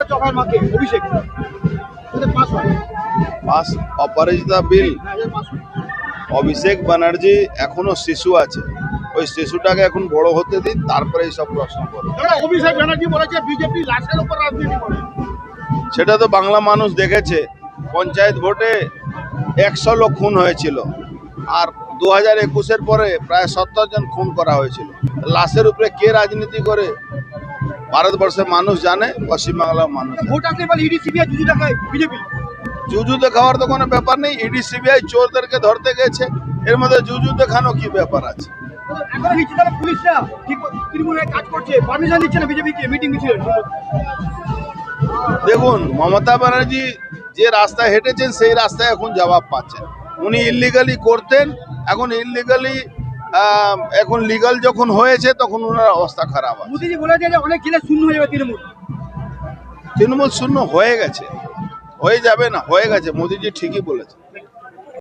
হচ্ছে অভয় মাকে অভিষেক পাস হয় পাস অপরাজিতা বিল। পাস হয়। অভিষেক ব্যানার্জি এখনো শিশু আছে, ওই শিশুটাকে এখন বড় হতে দিন, তারপরে এইসব প্রশ্ন করুন। দাদা, অভিষেক ব্যানার্জি বলেছে বিজেপি লাশের উপর রাজনীতি করে। সেটা তো বাংলা মানুষ দেখেছে। পঞ্চায়েত ভোটে 100 লোক খুন হয়েছিল, আর 2021-এর পরে প্রায় 70 জন খুন করা হয়েছিল। লাশের উপরে কে রাজনীতি করে ভারতবর্ষের মানুষ জানে, পশ্চিমবাংলার মানুষ জানে। ভোট আসলে এবার ইডি সিবিআই জুজু দেখায় বিজেপি। জুজু দেখাওয়ার তো কোনো ব্যাপার নেই। ইডি সিবিআই চোরদেরকে ধরতে গেছে, এর মধ্যে জুজু দেখানো কি ব্যাপার আছে? এখন নিচে তারা পুলিশরা ঠিক তৃণমূলের কাজ করছে, পারমিশন দিচ্ছে না বিজেপিকে মিটিং মিছিলের। দেখুন, মমতা ব্যানার্জি যে রাস্তায় হেঁটেছেন সেই রাস্তায় এখন জবাব পাচ্ছেন। উনি ইলিগালি করতেন, এখন ইলিগালি এখন লিগাল যখন হয়েছে তখন ওনার অবস্থা খারাপ আছে। মোদীজি বলেছে যে অনেক জেলা শূন্য হয়ে যাবে তৃণমূল। তৃণমূল শূন্য হয়ে গেছে, হয়ে যাবে না, হয়ে গেছে। মোদীজি ঠিকই বলেছে।